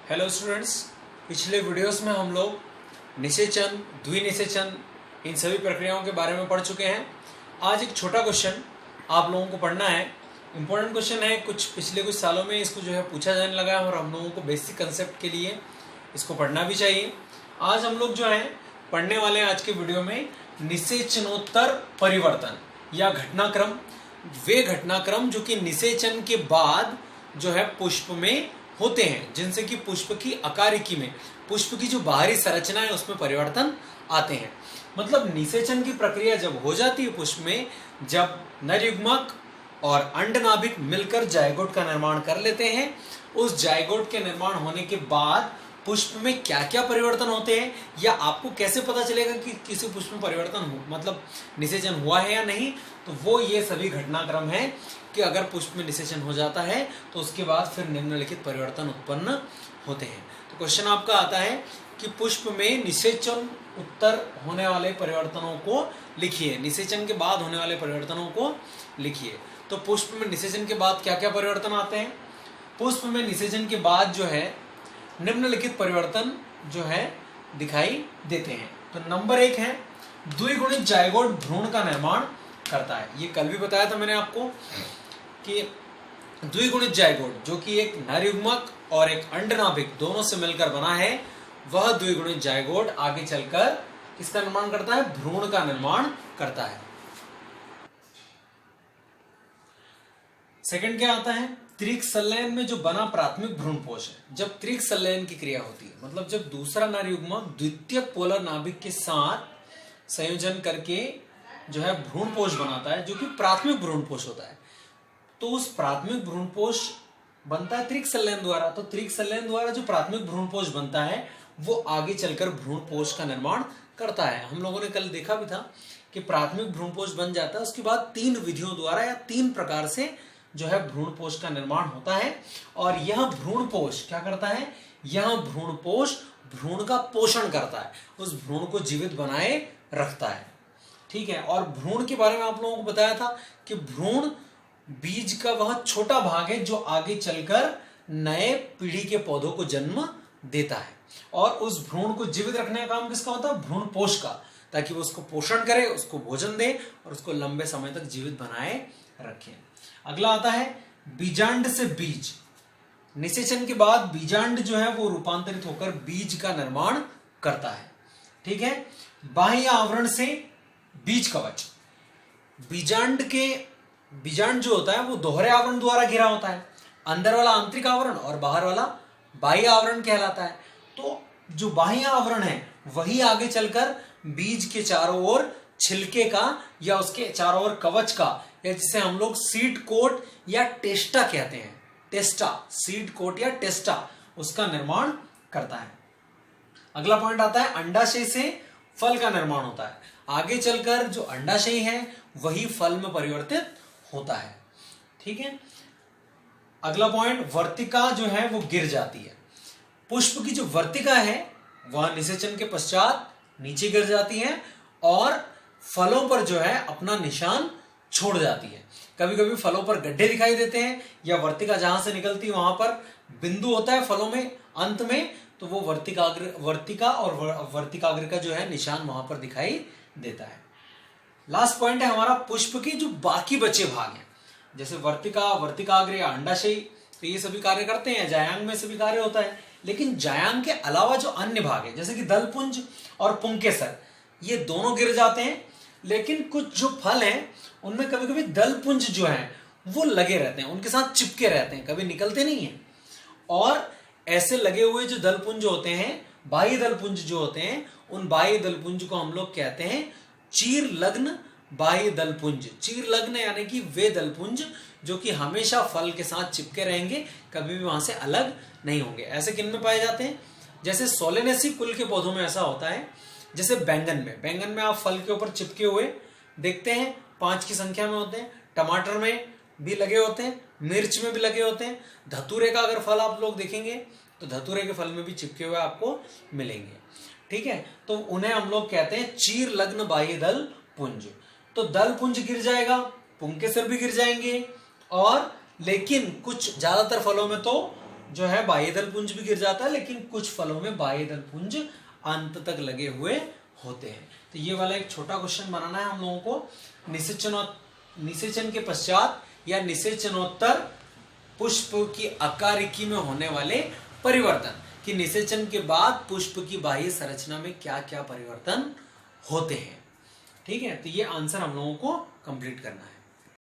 Hello students, पिछले videos में हम लोग निषेचन, द्विनिषेचन इन सभी प्रक्रियाओं के बारे में पढ़ चुके हैं। आज एक छोटा क्वेश्चन आप लोगों को पढ़ना है। इम्पोर्टेंट क्वेश्चन है, पिछले कुछ सालों में इसको जो है पूछा जाने लगा है और हम लोगों को बेसिक कंसेप्ट के लिए इसको पढ़ना भी चाहिए। आज हम लोग जो है पढ़ने वाले हैं आज के वीडियो में निषेचनोत्तर परिवर्तन या घटनाक्रम। वे घटनाक्रम जो कि निषेचन के बाद जो है पुष्प में होते हैं, जिनसे कि पुष्प की आकारिकी में, पुष्प की जो बाहरी संरचना है उसमें परिवर्तन आते हैं। मतलब निषेचन की प्रक्रिया जब हो जाती है पुष्प में, जब नरयुग्मक और अंडनाभिक मिलकर जायगोट का निर्माण कर लेते हैं, उस जायगोट के निर्माण होने के बाद पुष्प में क्या क्या परिवर्तन होते हैं, या आपको कैसे पता चलेगा कि किसी पुष्प में परिवर्तन हो मतलब निषेचन हुआ है या नहीं, तो वो ये सभी घटनाक्रम है कि अगर पुष्प में निषेचन हो जाता है तो उसके बाद फिर निम्नलिखित परिवर्तन उत्पन्न होते हैं। तो क्वेश्चन आपका आता है कि पुष्प में निषेचन उत्तर होने वाले परिवर्तनों को लिखिए, निषेचन के बाद होने वाले परिवर्तनों को लिखिए। तो पुष्प में निषेचन के बाद क्या क्या परिवर्तन आते हैं? पुष्प में निषेचन के बाद जो है निम्नलिखित परिवर्तन जो है दिखाई देते हैं। तो नंबर 1 है द्विगुणित जायगोट भ्रूण का निर्माण करता है। ये कल भी बताया था मैंने आपको कि द्विगुणित जायगोट जो कि एक नरयुग्मक और एक अंडनाभिक दोनों से मिलकर बना है, वह द्विगुणित जायगोट आगे चलकर किसका निर्माण करता है? भ्रूण का निर्माण करता है। सेकंड क्या आता है? त्रिक संलयन में जो बना प्राथमिक भ्रूणपोष है। जब त्रिक संलयन की क्रिया होती है, मतलब जब दूसरा नरयुग्मक द्वितीय पोलर नाभिक के साथ संयोजन करके जो है भ्रूणपोष बनाता है, जो कि प्राथमिक भ्रूणपोष होता है, तो उस प्राथमिक भ्रूणपोष बनता है त्रिक संलयन द्वारा। तो त्रिक संलयन द्वारा जो प्राथमिक भ्रूणपोष बनता है वो आगे चलकर भ्रूणपोष का निर्माण करता है। हम लोगों ने कल देखा भी था कि प्राथमिक भ्रूणपोष बन जाता है, उसके बाद 3 विधियों द्वारा या 3 प्रकार से जो है भ्रूणपोष का निर्माण होता है। और यह भ्रूणपोष क्या करता है? यह भ्रूणपोष भ्रूण का पोषण करता है, उस भ्रूण को जीवित बनाए रखता है। ठीक है। और भ्रूण के बारे में आप लोगों को बताया था कि भ्रूण बीज का वह छोटा भाग है जो आगे चलकर नए पीढ़ी के पौधों को जन्म देता है, और उस भ्रूण को जीवित रखने का काम किसका होता है? भ्रूणपोष का, ताकि वो उसको पोषण करे, उसको भोजन दे और उसको लंबे समय तक जीवित बनाए रखे। अगला आता है बीजांड से बीज। निषेचन के बाद बीजांड जो है वो रूपांतरित होकर बीज का निर्माण करता है। ठीक है। बाह्य आवरण से बीज कवच। बीजांड जो होता है वो दोहरे आवरण द्वारा घिरा होता है। अंदर वाला आंतरिक आवरण और बाहर वाला बाह्य आवरण कहलाता है। तो जो बाह्य आवरण है वही आगे चलकर बीज के चारों ओर छिलके का या उसके चारों ओर कवच का, या जिसे हम लोग सीड कोट या टेस्टा कहते हैं, टेस्टा, सीड कोट या टेस्टा, उसका निर्माण करता है। अगला पॉइंट आता है अंडाशय से फल का निर्माण होता है। आगे चलकर जो अंडाशय है वही फल में परिवर्तित होता है। ठीक है। अगला पॉइंट वर्तिका जो है वो गिर जाती है। पुष्प की जो वर्तिका है वह निषेचन के पश्चात नीचे गिर जाती है और फलों पर जो है अपना निशान छोड़ जाती है। कभी कभी फलों पर गड्ढे दिखाई देते हैं, या वर्तिका जहां से निकलती है वहां पर बिंदु होता है फलों में अंत में, तो वो वर्तिका और वर्तिकाग्र का जो है निशान वहां पर दिखाई देता है। लास्ट पॉइंट है हमारा पुष्प के जो बाकी बचे भाग हैं, जैसे वर्तिका, वर्तिकाग्र या अंडाशय, तो ये सभी कार्य करते हैं। जायांग में सभी कार्य होता है, लेकिन जायांग के अलावा जो अन्य भाग है जैसे कि दलपुंज और पुंकेसर, ये दोनों गिर जाते हैं। लेकिन कुछ जो फल हैं उनमें कभी कभी दलपुंज जो है वो लगे रहते हैं, उनके साथ चिपके रहते हैं, कभी निकलते नहीं हैं। और ऐसे लगे हुए जो दलपुंज होते हैं, बाह्य दलपुंज जो होते हैं, उन बाह्य दलपुंज को हम लोग कहते हैं चीर लग्न बाह्य दलपुंज। चीर लग्न यानी कि वे दलपुंज जो कि हमेशा फल के साथ चिपके रहेंगे, कभी भी वहां से अलग नहीं होंगे। ऐसे किन में पाए जाते हैं? जैसे सोलेनेसी कुल के पौधों में ऐसा होता है। जैसे बैंगन में आप फल के ऊपर चिपके हुए देखते हैं, 5 की संख्या में होते हैं। टमाटर में भी लगे होते हैं, मिर्च में भी लगे होते हैं। धतूरे का अगर फल आप लोग देखेंगे तो धतूरे के फल में भी चिपके हुए आपको मिलेंगे। ठीक है। तो उन्हें हम लोग कहते हैं चीर लग्न बाह्य दल पुंज। तो दल पुंज गिर जाएगा, पुंकेसर भी गिर जाएंगे, और लेकिन कुछ ज्यादातर फलों में तो जो है बाह्य दल पुंज भी गिर जाता है, लेकिन कुछ फलों में बाह्य दल पुंज अंत तक लगे हुए होते हैं। तो ये वाला एक छोटा क्वेश्चन बनाना है हम लोगों को। निषेचन के पश्चात या निषेचनोत्तर पुष्प की आकारिकी में होने वाले परिवर्तन, कि निषेचन के बाद पुष्प की बाह्य संरचना में क्या क्या परिवर्तन होते हैं। ठीक है, तो ये आंसर हम लोगों को कंप्लीट करना है।